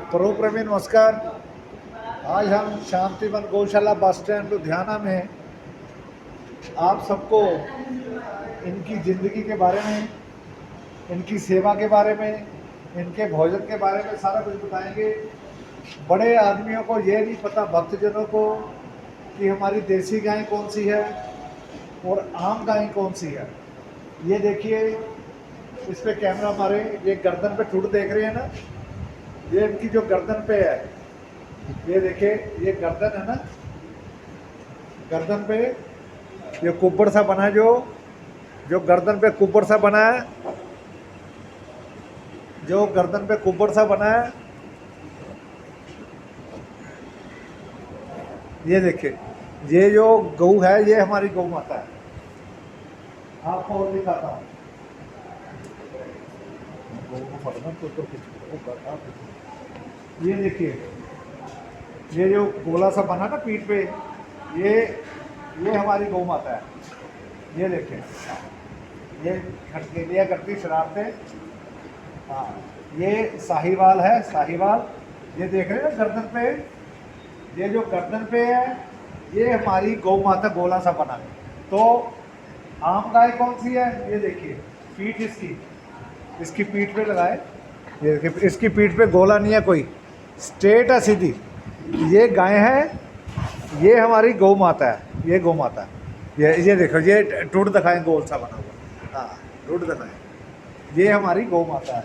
प्रभु प्रेमी नमस्कार। आज हम शांतिवन गौशाला बस स्टैंड लुधियाना में आप सबको इनकी ज़िंदगी के बारे में, इनकी सेवा के बारे में, इनके भोजन के बारे में सारा कुछ बताएंगे। बड़े आदमियों को ये नहीं पता, भक्तजनों को, कि हमारी देसी गाय कौन सी है और आम गाय कौन सी है। ये देखिए, इस पे कैमरा मारे, ये गर्दन पे ठुड देख रहे हैं ना, ये इनकी जो गर्दन पे है, ये देखिए, ये गर्दन है ना, गर्दन पे ये कुब्बड़ सा बना, जो गर्दन पे कुब्बड़ सा बना है, जो गर्दन पे कुब्बड़ सा बना है, ये देखिए, ये जो गऊ है, ये हमारी गौ माता है। आपको और दिखाता हूँ। ये देखिए, ये जो गोला सा बना ना पीठ पे, ये हमारी गौ माता है। ये देखिए, ये खटकेलिया करती शरारतें। हाँ, ये साहिवाल है, साहिवाल। ये देख रहे हैं ना गर्दन पे, ये जो गर्दन पे है, ये हमारी गौ माता गोला सा बना है। तो आम गाय कौन सी है, ये देखिए, पीठ इसकी पीठ पे लगाए, ये देखिए, इसकी पीठ पे गोला नहीं है कोई, स्ट्रेट है, सीधी। ये गाय है, ये हमारी गौ माता है, ये गौ माता है। ये देखो, ये टूट दिखाएं, गोल सा बना हुआ। हाँ, टूट दिखाएं, ये हमारी गौ माता है।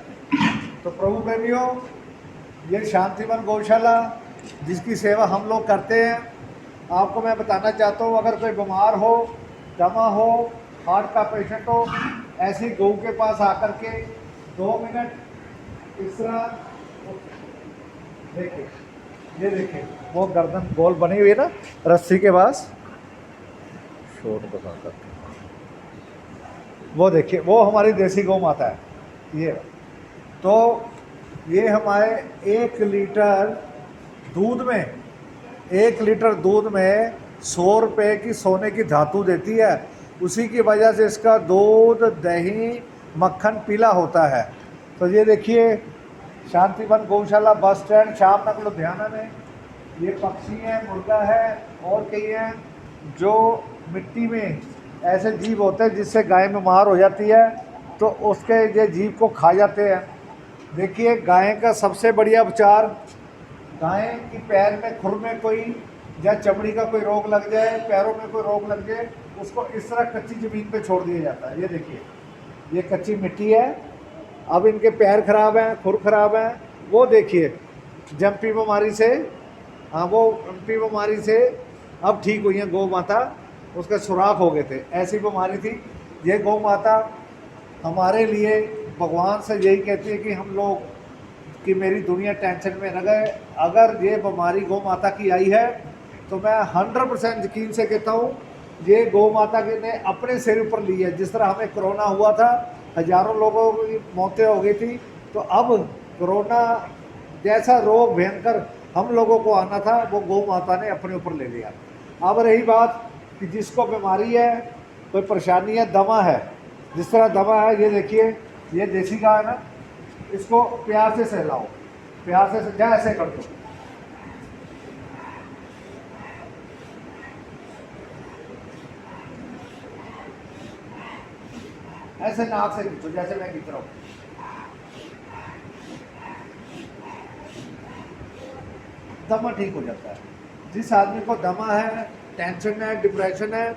तो प्रभु प्रेमियों, ये शांतिवन गौशाला जिसकी सेवा हम लोग करते हैं, आपको मैं बताना चाहता हूँ, अगर कोई बीमार हो, दमा हो, हार्ट का पेशेंट हो, ऐसी गौ के पास आकर के 2 मिनट इस तरह देखिए, ये देखिए, वो गर्दन गोल बनी हुई है ना रस्सी के पास, शोर बताकर, वो देखिए, वो हमारी देसी गौ माता है। ये तो ये हमारे 1 लीटर दूध में, 1 लीटर दूध में 100 रुपये की सोने की धातु देती है। उसी की वजह से इसका दूध, दही, मक्खन पीला होता है। तो ये देखिए, शांतिवन गौशाला बस स्टैंड शामनगर लुधियाना में ये पक्षी है, मुर्गा है और कई हैं जो मिट्टी में ऐसे जीव होते हैं जिससे गाय बीमार हो जाती है, तो उसके ये जीव को खा जाते हैं। देखिए, गाय का सबसे बढ़िया उपचार, गाय की पैर में, खुर में कोई या चमड़ी का कोई रोग लग जाए, पैरों में कोई रोग लग जाए, उसको इस तरह कच्ची ज़मीन पे छोड़ दिया जाता है। ये देखिए, ये कच्ची मिट्टी है। अब इनके पैर खराब हैं, खुर खराब हैं, वो देखिए, जंपी बीमारी से, हाँ, वो जंपी बीमारी से अब ठीक हुई है गौ माता, उसके सुराख हो गए थे, ऐसी बीमारी थी। ये गौ माता हमारे लिए, भगवान से यही कहती है कि हम लोग, कि मेरी दुनिया टेंशन में न गए। अगर ये बीमारी गौ माता की आई है, तो मैं 100% यकीन से कहता हूँ, ये गौ माता के ने अपने सिर ऊपर ली है। जिस तरह हमें कोरोना हुआ था, हज़ारों लोगों की मौतें हो गई थी, तो अब कोरोना जैसा रोग भयंकर हम लोगों को आना था, वो गौ माता ने अपने ऊपर ले लिया। अब रही बात कि जिसको बीमारी है, कोई परेशानी है, दमा है, जिस तरह दमा है, ये देखिए, ये देसी गाय है ना, इसको प्यार से सहलाओ, प्यार से जा, ऐसे कर दो, ऐसे नाक से खींचो, जैसे मैं खींच रहा हूँ। दमा ठीक हो जाता है। जिस आदमी को दमा है, टेंशन है, डिप्रेशन है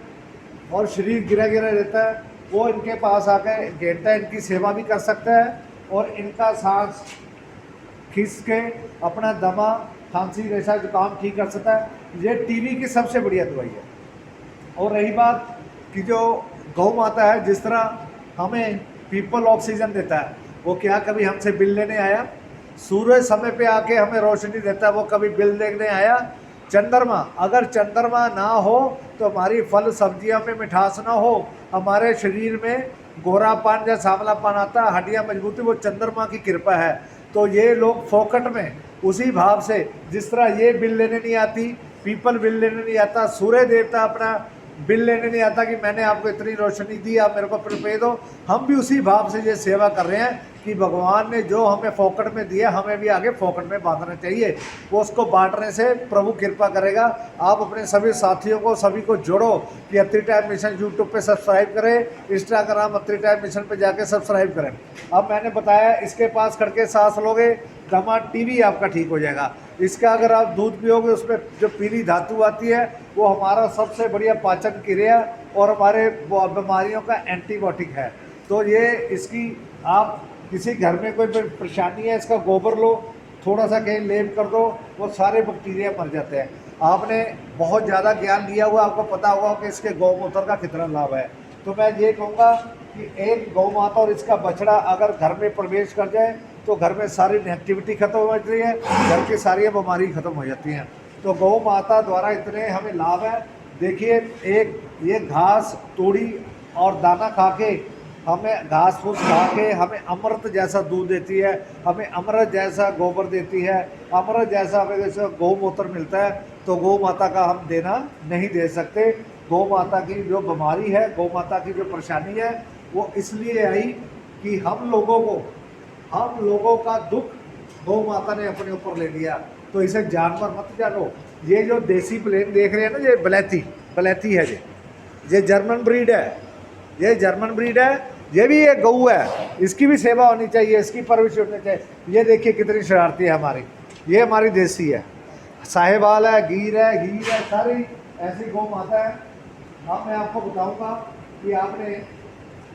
और शरीर गिरा गिरा रहता है, वो इनके पास आकर घंटा इनकी सेवा भी कर सकता है और इनका सांस खींच के अपना दमा, खांसी, रेशा, जुकाम ठीक कर सकता है। ये टीबी की सबसे बढ़िया दवाई है। और रही बात कि जो गौ माता है, जिस तरह हमें पीपल ऑक्सीजन देता है, वो क्या कभी हमसे बिल लेने आया? सूरज समय पे आके हमें रोशनी देता है, वो कभी बिल देखने आया? चंद्रमा, अगर चंद्रमा ना हो तो हमारी फल सब्जियों में मिठास ना हो, हमारे शरीर में गोरापन या सांवलापन आता, हड्डियाँ मजबूती, वो चंद्रमा की कृपा है। तो ये लोग फोकट में, उसी भाव से, जिस तरह ये बिल लेने नहीं आती, पीपल बिल लेने नहीं आता, सूर्य देवता अपना बिल लेने नहीं आता कि मैंने आपको इतनी रोशनी दी, आप मेरे को रुपये दो, हम भी उसी भाव से ये सेवा कर रहे हैं कि भगवान ने जो हमें फोकट में दिया हमें भी आगे फोकट में बांधना चाहिए। वो उसको बांटने से प्रभु कृपा करेगा। आप अपने सभी साथियों को सभी को जोड़ो कि अत्री टाइम मिशन यूट्यूब पे सब्सक्राइब करें, इंस्टाग्राम अत्री टाइम मिशन पे जाके सब्सक्राइब करें। अब मैंने बताया इसके पास खड़के सांस लोगे दमा टीबी आपका ठीक हो जाएगा। इसका अगर आप दूध पियोगे उसमें जो पीली धातु आती है वो हमारा सबसे बढ़िया पाचन क्रिया और हमारे बीमारियों का एंटीबायोटिक है। तो ये इसकी आप किसी घर में कोई परेशानी है इसका गोबर लो, थोड़ा सा कहीं लेप कर दो, वो सारे बैक्टीरिया मर जाते हैं। आपने बहुत ज़्यादा ज्ञान लिया हुआ, आपको पता होगा कि इसके गौमूत्र का कितना लाभ है। तो मैं ये कहूँगा कि एक गौ माता और इसका बछड़ा अगर घर में प्रवेश कर जाए तो घर में सारी नेगेटिविटी खत्म हो जाती है, घर की सारी बीमारी खत्म हो जाती हैं। तो गौ माता द्वारा इतने हमें लाभ है। देखिए एक ये घास तोड़ी और दाना खा के हमें घास फूस खा के हमें अमृत जैसा दूध देती है, हमें अमृत जैसा गोबर देती है, अमृत जैसा हमें जैसे गौमूत्र मिलता है। तो गौ माता का हम देना नहीं दे सकते। गौ माता की जो बीमारी है, गौ माता की जो परेशानी है वो इसलिए आई कि हम लोगों का दुख गौ माता ने अपने ऊपर ले लिया। तो इसे जानवर मत जानो। ये जो देसी प्लेन देख रहे हैं ना, ये बलैती है, ये जर्मन ब्रीड है, ये जर्मन ब्रीड है। ये भी एक गऊ है, इसकी भी सेवा होनी चाहिए, इसकी परवरिश होनी चाहिए। ये देखिए कितनी शरारती है हमारी, ये हमारी देसी है, साहिवाल है, गिर है, सारी ऐसी गौ माता है। अब मैं आपको बताऊंगा कि आपने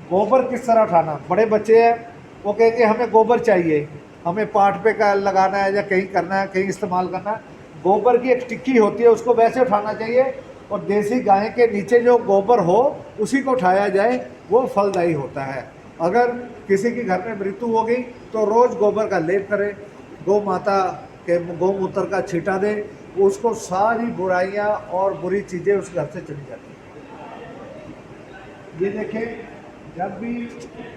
गोबर किस तरह उठाना। बड़े बच्चे हैं वो कहेंगे हमें गोबर चाहिए, हमें पाठ पे का लगाना है या कहीं करना है, कहीं इस्तेमाल करना है। गोबर की एक टिक्की होती है, उसको वैसे उठाना चाहिए। और देसी गाय के नीचे जो गोबर हो उसी को उठाया जाए, वो फलदायी होता है। अगर किसी के घर में मृत्यु हो गई तो रोज़ गोबर का लेप करें, गौ माता के गौमूत्र का छींटा दें, उसको सारी बुराइयां और बुरी चीज़ें उस घर से चली जाती हैं। ये देखें, जब भी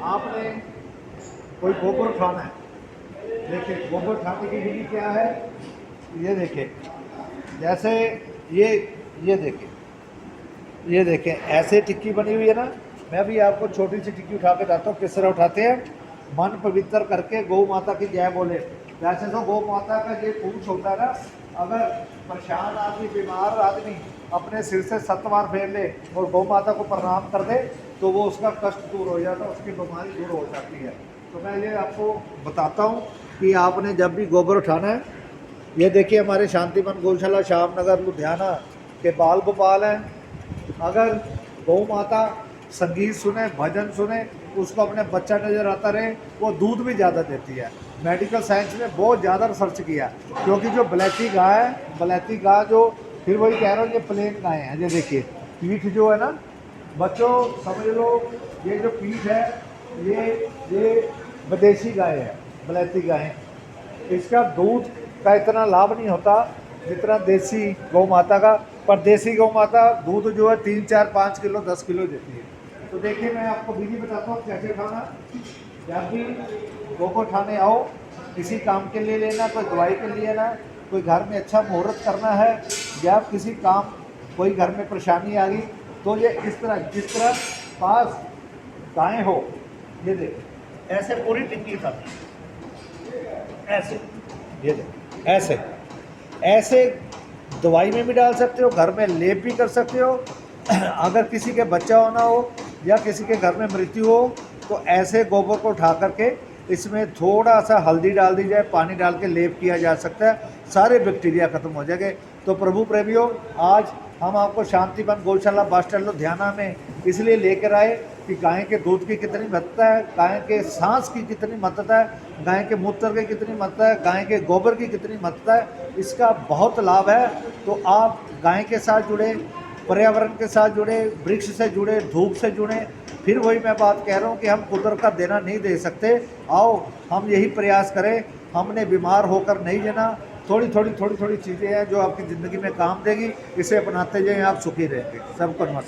आपने कोई गोबर उठाना है, देखिए गोबर उठाने की विधि क्या है। ये देखें, जैसे ये देखें ऐसे टिक्की बनी हुई है ना। मैं भी आपको छोटी सी टिक्की उठा के बताता हूँ किस तरह उठाते हैं। मन पवित्र करके गौ माता की जय बोले। वैसे तो गौ माता का ये पूछ होता है ना, अगर परेशान आदमी, बीमार आदमी अपने सिर से 7 बार फेर ले और गौ माता को प्रणाम कर दे तो वो उसका कष्ट दूर हो जाता है, उसकी बीमारी दूर हो जाती है। तो मैं ये आपको बताता हूँ कि आपने जब भी गोबर उठाना है। ये देखिए हमारे शांतिवन गौशाला श्यामनगर लुधियाना के बाल गोपाल हैं। अगर गौ माता संगीत सुने, भजन सुने, उसको अपने बच्चा नज़र आता रहे, वो दूध भी ज़्यादा देती है। मेडिकल साइंस ने बहुत ज़्यादा रिसर्च किया, क्योंकि जो बलैती गाय जो, फिर वही कह रहा हूँ, ये प्लेन गाय हैं। ये देखिए पीठ जो है ना बच्चों, समझ लो ये जो पीठ है ये विदेशी गाय है, बलैती गाय। इसका दूध का इतना लाभ नहीं होता जितना देसी गौ माता का। पर देसी गौ माता दूध जो है 3, 4, 5 किलो 10 किलो देती है। तो देखिए मैं आपको विधि बताता हूँ कैसे खाना। जब भी गोबर खाने आओ, किसी काम के लिए लेना, कोई दवाई के लिए लेना, कोई घर में अच्छा मुहूर्त करना है, या किसी काम, कोई घर में परेशानी आ गई, तो ये इस तरह, जिस तरह पास गाय हो, ये देखो ऐसे पूरी टिक्की खाती, ऐसे, ये देखो ऐसे दवाई में भी डाल सकते हो, घर में लेप भी कर सकते हो। अगर किसी के बच्चा होना हो या किसी के घर में मृत्यु हो तो ऐसे गोबर को उठा करके इसमें थोड़ा सा हल्दी डाल दी जाए, पानी डाल के लेप किया जा सकता है, सारे बैक्टीरिया खत्म हो जाएंगे। तो प्रभु प्रेमियों, आज हम आपको शांतिवन गौशाला बस स्टैंड लुधियाना में इसलिए लेकर आए कि गाय के दूध की कितनी महत्ता है, गाय के सांस की कितनी महत्ता है, गाय के मूत्र की कितनी महत्ता है, गाय के गोबर की कितनी महत्ता है, इसका बहुत लाभ है। तो आप गाय के साथ जुड़े, पर्यावरण के साथ जुड़े, वृक्ष से जुड़े, धूप से जुड़े। फिर वही मैं बात कह रहा हूँ कि हम कुदरत का देना नहीं दे सकते। आओ हम यही प्रयास करें, हमने बीमार होकर नहीं लेना। थोड़ी थोड़ी चीज़ें हैं जो आपकी ज़िंदगी में काम देगी, इसे अपनाते जाएं, आप सुखी रहेंगे। सबको नमस्कार।